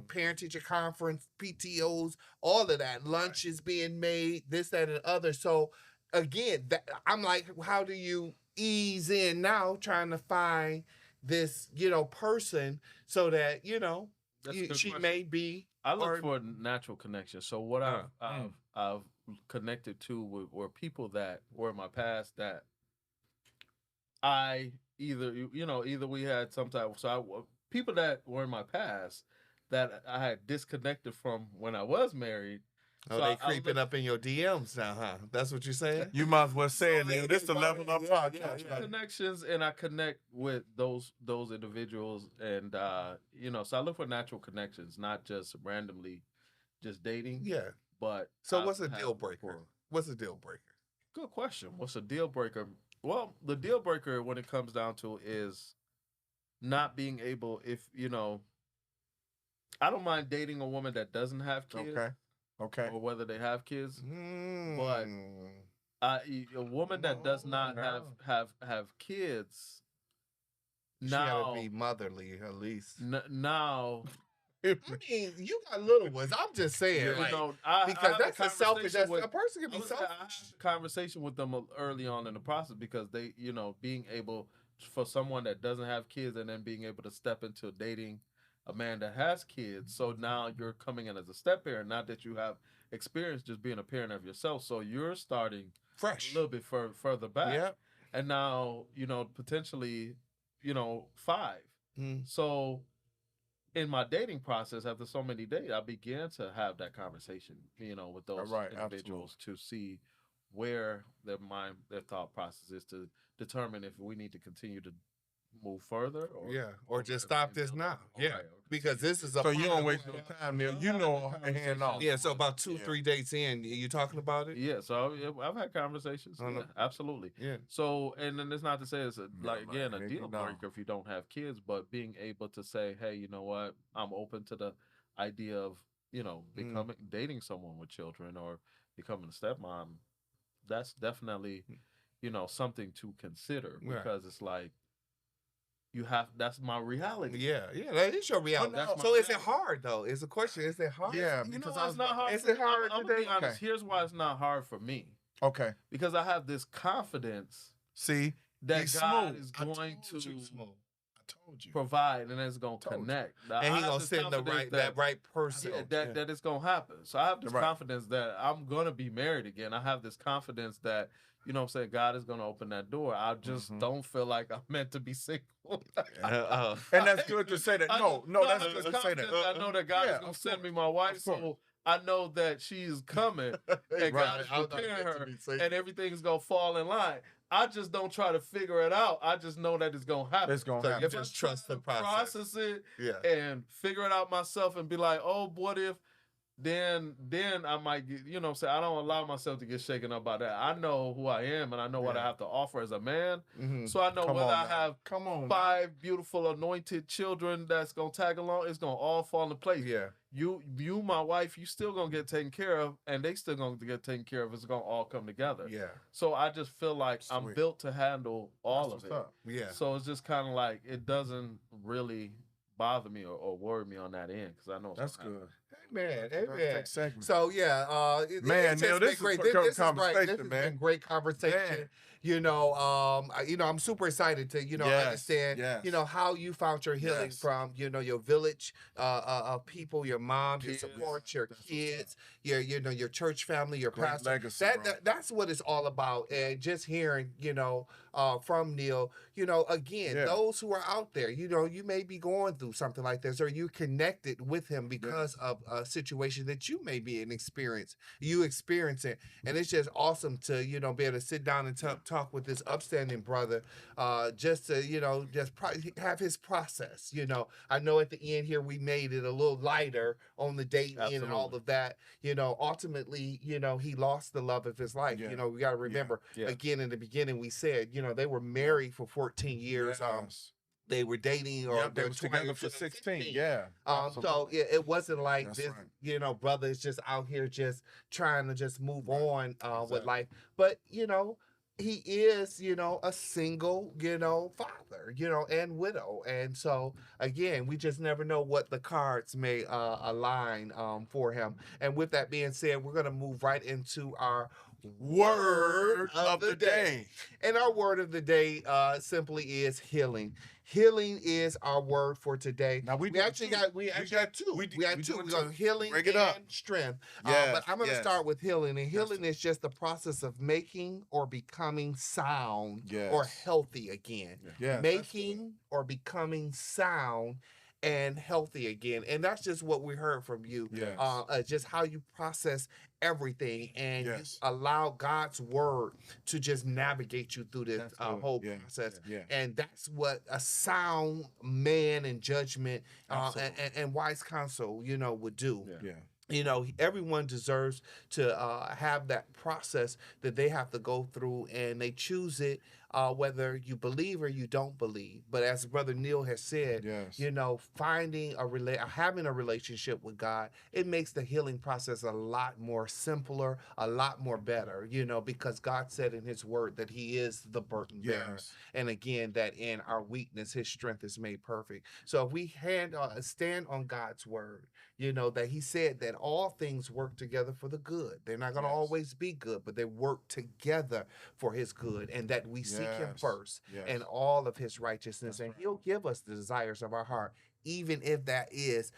parent teacher conference, PTOs, all of that. Lunch is being made, this, that, and the other. So again, I'm like, how do you ease in now, trying to find this person so that That's a good she question. may be. I look or- for a natural connection. So what I've connected to were people that were in my past that I either we had some type. So people that were in my past that I had disconnected from when I was married. Oh, So they I creeping up in your DMs now, huh? That's what you're saying? You might as well say it, Neil. This the level I'm talking. Yeah. connections, and I connect with those individuals, and so I look for natural connections, not just randomly just dating. Yeah. But So what's a deal breaker? What's a deal breaker? Good question. What's a deal breaker? Well, the deal breaker when it comes down to is not being able, I don't mind dating a woman that doesn't have kids. Okay. Or whether they have kids. But a woman that does not have kids, she gotta be motherly at least. Now, I mean, you got little ones. I'm just saying, because that's a selfish. A person can be selfish. I had a conversation with them early on in the process because they, being able for someone that doesn't have kids and then being able to step into dating a man that has kids. So now you're coming in as a step parent, not that you have experience just being a parent of yourself. So you're starting fresh, a little bit further back. Yep. And now, potentially, 5. So in my dating process, after so many days, I began to have that conversation, with those individuals to see where their thought process is to determine if we need to continue to move further or just stop this now. Because this is so you don't waste no time, Neil. You know hand off. So about 2-3 dates in, you talking about it? So I've had conversations. Absolutely. So, and then it's not to say it's a deal breaker if you don't have kids, but being able to say, hey, you know what, I'm open to the idea of becoming dating someone with children or becoming a stepmom. That's definitely something to consider because it's like, that's my reality. That is your reality. So is it hard though? Is the question, is it hard? Yeah, because it's not hard. Is it hard I'm gonna be honest. Here's why it's not hard for me. Okay. Because I have this confidence that God is going to provide and it's gonna connect. And he's gonna send that right person. That it's gonna happen. So I have this confidence that I'm gonna be married again. I have this confidence that God is going to open that door. I just don't feel like I'm meant to be single. And that's good to say that. No, that's good to say that. I know that God is going to send me my wife, so I know that she's coming, and God is preparing her, and everything's going to fall in line. I just don't try to figure it out. I just know that it's going to happen. It's going to happen. You just trust the process. It and figure it out myself and be like, oh, what if? Then I might get, I don't allow myself to get shaken up by that. I know who I am and I know what I have to offer as a man. So I know whether I have 5 beautiful anointed children that's going to tag along, it's going to all fall into place. You, my wife, you still going to get taken care of and they still going to get taken care of. It's going to all come together. So I just feel like I'm built to handle all of it. So it's just kind of like, it doesn't really bother me or worry me on that end because I know that's good. Amen. Segment. So man, Neil, this is great. This has been great conversation. I'm super excited to understand how you found your healing from your village of people, your mom, your support, your kids, your church family, your pastor. Legacy, that's what it's all about. And just hearing from Neil, again, those who are out there, you may be going through something like this, or you connected with him because of a situation that you may be experiencing, and it's just awesome to be able to sit down and talk with this upstanding brother, just to have his process. I know at the end here we made it a little lighter on the dating and all of that. Ultimately, he lost the love of his life. We got to remember again in the beginning we said they were married for 14 years. They were dating, or they were together for 16. So it wasn't like that's this, brother is just out here just trying to just move on with life. But he is, a single, father, and widow. And so again, we just never know what the cards may align for him. And with that being said, we're gonna move right into our word of the day. And our word of the day simply is healing. Healing is our word for today. Now we actually got two. We got two. We got healing and strength. But I'm going to start with healing. And healing is just the process of making or becoming sound or healthy again. Making or becoming sound and healthy again. And that's just what we heard from you. Yes. Just how you process everything and Yes. you allow God's word to just navigate you through this That's good. whole Yeah. process. Yeah. And that's what a sound man and judgment Absolutely. and wise counsel, would do. Yeah. Yeah. Everyone deserves to have that process that they have to go through, and they choose it whether you believe or you don't believe. But as Brother Neil has said, Yes. finding having a relationship with God, it makes the healing process a lot more simpler, a lot more better, because God said in his word that he is the burden bearer. Yes. And again, that in our weakness, his strength is made perfect. So if we stand on God's word, that he said that all things work together for the good. They're not going to Yes. always be good, but they work together for his good, and that we seek him Yes. first Yes. and all of his righteousness, That's and right. he'll give us the desires of our heart, even if that is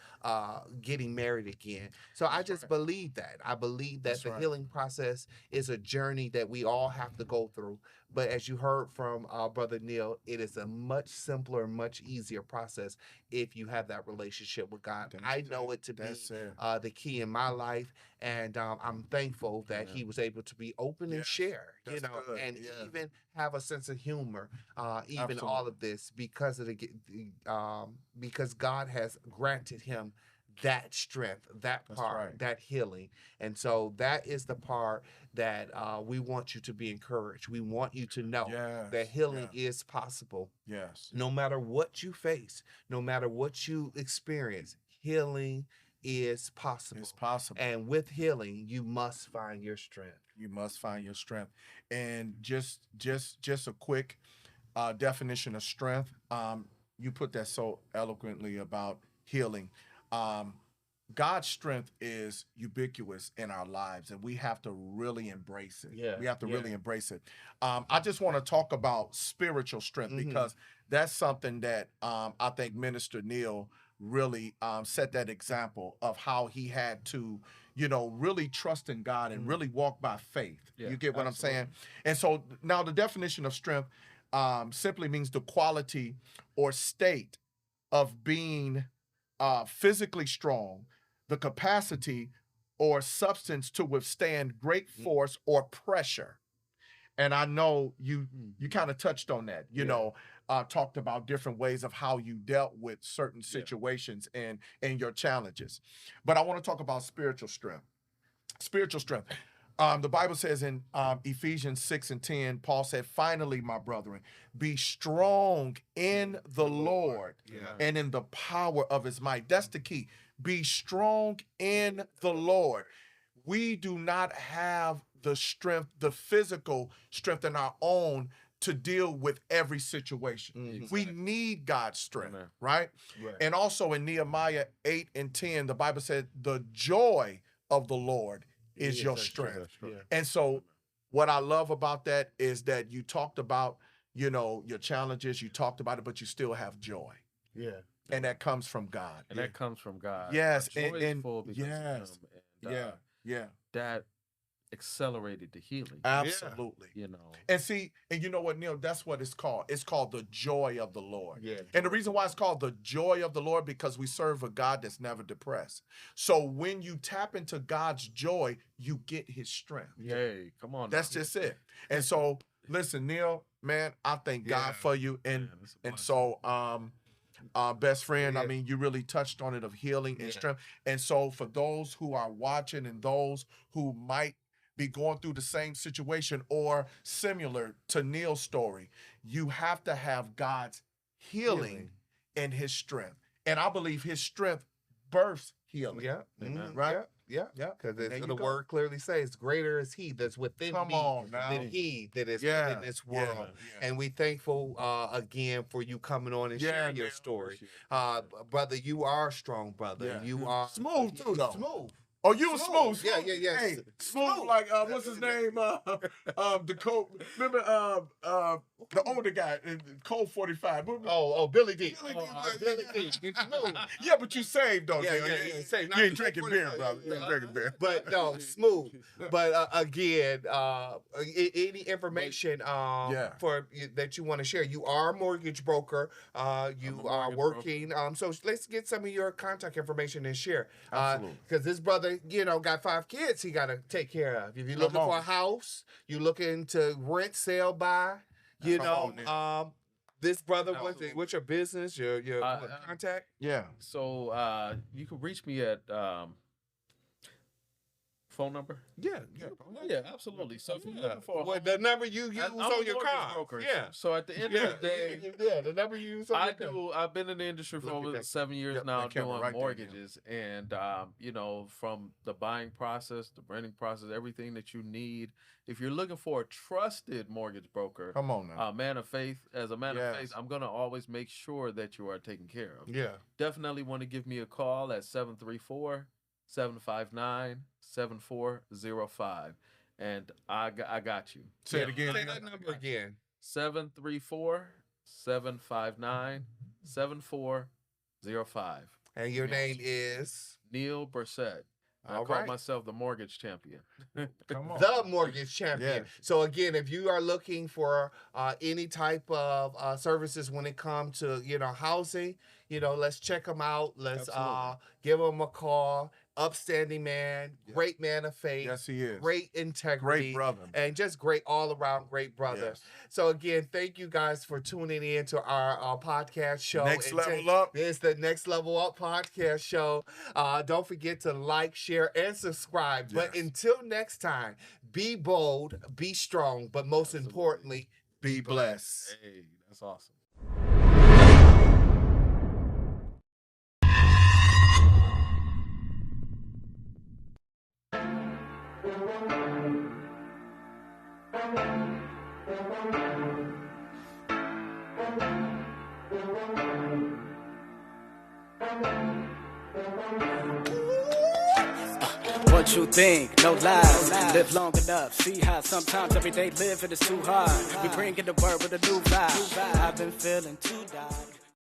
getting married again. So I just believe that. I believe that That's the right. healing process is a journey that we all have to go through. But as you heard from Brother Neil, it is a much simpler, much easier process if you have that relationship with God. That's I know it to be That's it. the key in my life, and I'm thankful that he was able to be open and Yes, share, that's good, and yeah. even have a sense of humor, even all Absolutely. of this because of because God has granted him that strength, that That's part, right. that healing. And so that is the part that we want you to be encouraged. We want you to know Yes. that healing is possible. Yes. No matter what you face, no matter what you experience, healing is possible. It's possible. And with healing, you must find your strength. You must find your strength. And just a quick definition of strength. You put that so eloquently about healing. God's strength is ubiquitous in our lives, and we have to really embrace it. Yeah, We have to yeah. really embrace it. I just want to talk about spiritual strength Mhm. because that's something that I think Minister Neil really set that example of how he had to, really trust in God and really walk by faith. Yeah, You get what I'm saying? absolutely. And so now the definition of strength simply means the quality or state of being physically strong, the capacity or substance to withstand great force or pressure. And I know you kind of touched on that, talked about different ways of how you dealt with certain situations and your challenges. But I want to talk about spiritual strength. Spiritual strength. The Bible says in Ephesians 6:10, Paul said, "Finally, my brethren, be strong in the Lord and in the power of his might." That's the key. Be strong in the Lord. We do not have the strength, the physical strength in our own to deal with every situation. We need God's strength, Amen. right? Right. And also in Nehemiah 8:10, the Bible said, "The joy of the Lord is your strength." Yeah. And so what I love about that is that you talked about, your challenges, you talked about it, but you still have joy. Yeah. And that comes from God. And that comes from God. Yes, Our joy is and full because yes. of him. And, Yeah. that accelerated the healing. Absolutely. And see, and you know what, Neil, that's what it's called. It's called the joy of the Lord. Yeah. And the reason why it's called the joy of the Lord, because we serve a God that's never depressed. So when you tap into God's joy, you get his strength. Yay, come on. That's now. just it. And so, listen, Neil, man, I thank Yeah. God for you. And Man, it's a blessing. so, best friend, I Yeah. mean, you really touched on it of healing and Yeah. strength. And so for those who are watching and those who might be going through the same situation or similar to Neil's story, you have to have God's healing and his strength. And I believe his strength births healing. Yeah. Amen. Right? Yeah. Yeah. Because There you the go. word clearly says, "Greater is he that's within Come me on now. than he that is Yeah. within this world." Yeah. And we thankful again for you coming on and sharing your man. story. Brother, you are a strong brother. Yeah. You are Smooth too, though. Smooth. Oh, you was Smooth. Yeah, yeah, yeah. Hey, Smooth, like, what's his name? The Colt. Remember, the older guy, Colt 45. Oh, Billy D. Billy D. Smooth. Yeah, but you saved, though. Yeah, saved. You ain't drinking beer, brother. You ain't drinking beer. But no, Smooth. But again, any information for that you want to share. You are a mortgage broker. You are working. So let's get some of your contact information and share. Because this brother, got 5 kids he got to take care of. If you're looking for a house, you're looking to rent, sell, buy, this brother, what's your business, your contact? Yeah. So you can reach me at phone number? Yeah, absolutely. So if you're looking for the number you use on your car. Broker. Yeah. So at the end of the day, the number you use on your car. I've been in the industry for over 7 years now doing mortgages, and from the buying process, the renting process, everything that you need. If you're looking for a trusted mortgage broker, come on now, man of faith. As a man of faith, I'm gonna always make sure that you are taken care of. Yeah. Definitely want to give me a call at 734-759-7405, and I got you. Say it again. Say that number again. 734-759-7405. And your name is Neil Brissett. I call myself the mortgage champion. Come on. The mortgage champion. Yeah. So again, if you are looking for any type of services when it comes to housing, let's check them out. Let's give them a call. Upstanding man, great man of faith. Yes, he is. Great integrity. Great brother. And just great all around great brother. Yes. So again, thank you guys for tuning in to our podcast show. Next Level Up. It's the Next Level Up podcast show. Don't forget to like, share, and subscribe. Yes. But until next time, be bold, be strong, but most importantly, be blessed. Hey, that's awesome. What you think? No lies. Live long enough. See how sometimes everyday living is too hard. We bring in the word with a new vibe. I've been feeling too die.